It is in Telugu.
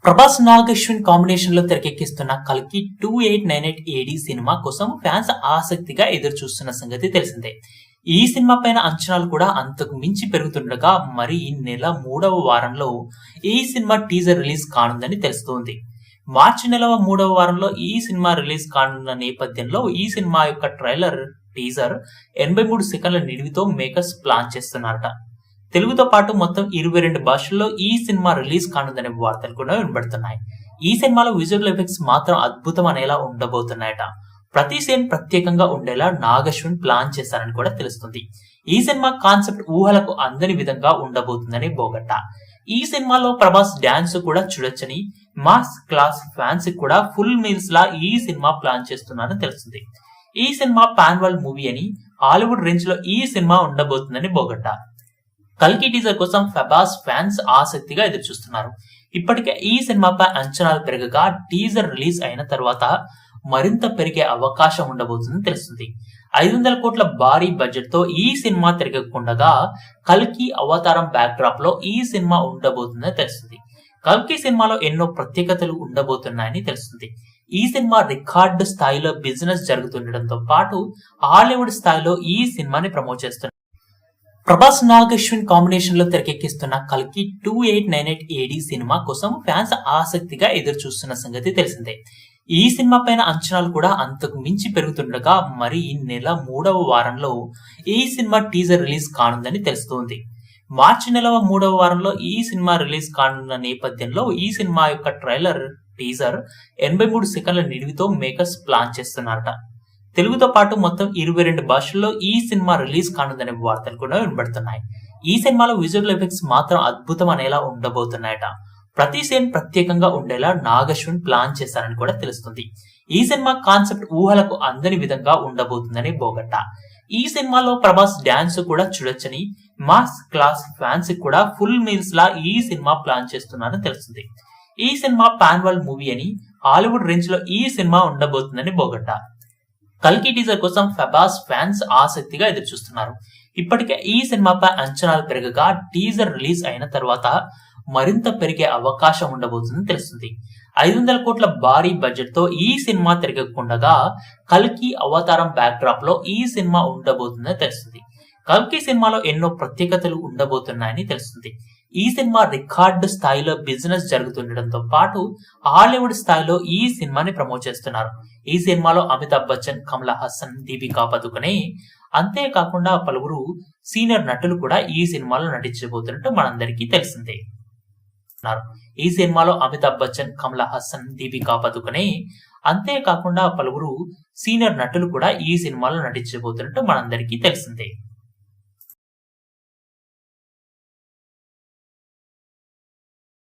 ప్రభాస్ నాగశ్విన్ కాంబినేషన్ లో తెరకెక్కిస్తున్న కల్కి 2898 ఏడి సినిమా కోసం ఫ్యాన్స్ ఆసక్తిగా ఎదురు చూస్తున్న సంగతి తెలిసిందే. ఈ సినిమా పైన అంచనాలు కూడా అంతకు మించి పెరుగుతుండగా మరి ఈ నెల 3వ వారంలో ఈ సినిమా టీజర్ రిలీజ్ కానుందని తెలుస్తోంది. మార్చి నెల 3వ వారంలో ఈ సినిమా రిలీజ్ కానున్న నేపథ్యంలో ఈ సినిమా యొక్క ట్రైలర్ టీజర్ 83 సెకండ్ల నిడివితో మేకర్స్ ప్లాన్ చేస్తున్నారట. తెలుగుతో పాటు మొత్తం 22 భాషల్లో ఈ సినిమా రిలీజ్ కానుందనే వార్తలు కూడా వినబడుతున్నాయి. ఈ సినిమాలో విజువల్ ఎఫెక్ట్స్ మాత్రం అద్భుతం అనేలా ఉండబోతున్నాయట. ప్రతి సీన్ ప్రత్యేకంగా ఉండేలా నాగశ్విన్ ప్లాన్ చేశారని కూడా తెలుస్తుంది. ఈ సినిమా కాన్సెప్ట్ ఊహలకు అందని విధంగా ఉండబోతుందని బోగట్ట. ఈ సినిమాలో ప్రభాస్ డాన్స్ కూడా చూడొచ్చని, మాస్ క్లాస్ ఫ్యాన్స్ కూడా ఫుల్ మీల్స్ లా ఈ సినిమా ప్లాన్ చేస్తున్నారని తెలుస్తుంది. ఈ సినిమా పాన్ వరల్డ్ మూవీ అని, హాలీవుడ్ రేంజ్ లో ఈ సినిమా ఉండబోతుందని బోగట్ట. కల్కి టీజర్ కోసం ప్రభాస్ ఫ్యాన్స్ ఆసక్తిగా ఎదురుచూస్తున్నారు. ఇప్పటికే ఈ సినిమాపై అంచనాలు పెరగగా టీజర్ రిలీజ్ అయిన తర్వాత మరింత పెరిగే అవకాశం ఉండబోతుందని తెలుస్తుంది. 500 కోట్ల భారీ బడ్జెట్ తో ఈ సినిమా తెరకెక్కకుండగా కల్కి అవతారం బ్యాక్ డ్రాప్ లో ఈ సినిమా ఉండబోతుందని తెలుస్తుంది. కల్కి సినిమాలో ఎన్నో ప్రత్యేకతలు ఉండబోతున్నాయని తెలుస్తుంది. ఈ సినిమా రికార్డు స్థాయిలో బిజినెస్ జరుగుతుండటంతో పాటు హాలీవుడ్ స్థాయిలో ఈ సినిమాని ప్రమోట్ చేస్తున్నారు. ప్రభాస్ నాగశ్విన్ కాంబినేషన్ లో తెరకెక్కిస్తున్న కల్కి 2898 ఏడి సినిమా కోసం ఫ్యాన్స్ ఆసక్తిగా ఎదురు చూస్తున్న సంగతి తెలిసిందే. ఈ సినిమా పైన అంచనాలు కూడా అంతకు మించి పెరుగుతుండగా మరి ఈ నెల 3వ వారంలో ఈ సినిమా టీజర్ రిలీజ్ కానుందని తెలుస్తోంది. మార్చి నెల 3వ వారంలో ఈ సినిమా రిలీజ్ కానున్న నేపథ్యంలో ఈ సినిమా యొక్క ట్రైలర్ టీజర్ 83 సెకండ్ల నిడివితో మేకర్స్ ప్లాన్ చేస్తున్నారట. తెలుగుతో పాటు మొత్తం 22 భాషల్లో ఈ సినిమా రిలీజ్ కానుందనే వార్తలు కూడా వినబడుతున్నాయి. ఈ సినిమాలో విజువల్ ఎఫెక్ట్స్ మాత్రం అద్భుతం అనేలా ఉండబోతున్నాయట. ప్రతి సీన్ ప్రత్యేకంగా ఉండేలా నాగశ్విన్ ప్లాన్ చేశారని కూడా తెలుస్తుంది. ఈ సినిమా కాన్సెప్ట్ ఊహలకు అందని విధంగా ఉండబోతుందని బోగట్ట. ఈ సినిమాలో ప్రభాస్ డాన్స్ కూడా చూడొచ్చని, మాస్ క్లాస్ ఫ్యాన్స్ కూడా ఫుల్ మీల్స్ లా ఈ సినిమా ప్లాన్ చేస్తున్నారని తెలుస్తుంది. ఈ సినిమా పాన్ వరల్డ్ మూవీ అని, హాలీవుడ్ రేంజ్ లో ఈ సినిమా ఉండబోతుందని బోగట్ట. కల్కి టీజర్ కోసం ప్రభాస్ ఫ్యాన్స్ ఆసక్తిగా ఎదురుచూస్తున్నారు. ఇప్పటికే ఈ సినిమాపై అంచనాలు పెరగగా టీజర్ రిలీజ్ అయిన తర్వాత మరింత పెరిగే అవకాశం ఉండబోతుందని తెలుస్తుంది. 500 కోట్ల భారీ బడ్జెట్ తో ఈ సినిమా తెరకెక్కకుండగా కల్కి అవతారం బ్యాక్ డ్రాప్ లో ఈ సినిమా ఉండబోతుందని తెలుస్తుంది. కల్కి సినిమాలో ఎన్నో ప్రత్యేకతలు ఉండబోతున్నాయని తెలుస్తుంది. ఈ సినిమా రికార్డు స్థాయిలో బిజినెస్ జరుగుతుండటంతో పాటు హాలీవుడ్ స్థాయిలో ఈ సినిమాని ప్రమోట్ చేస్తున్నారు. ఈ సినిమాలో అమితాబ్ బచ్చన్, కమల్ హాసన్, దీపికా పదుకొనే అంతేకాకుండా పలువురు సీనియర్ నటులు కూడా ఈ సినిమాలో నటించబోతున్నట్టు మనందరికీ తెలిసిందే. ఈ సినిమాలో అమితాబ్ బచ్చన్, కమల్ హాసన్, దీపికా పదుకొనే అంతేకాకుండా పలువురు సీనియర్ నటులు కూడా ఈ సినిమాలో నటించబోతున్నట్టు మనందరికీ తెలిసిందే.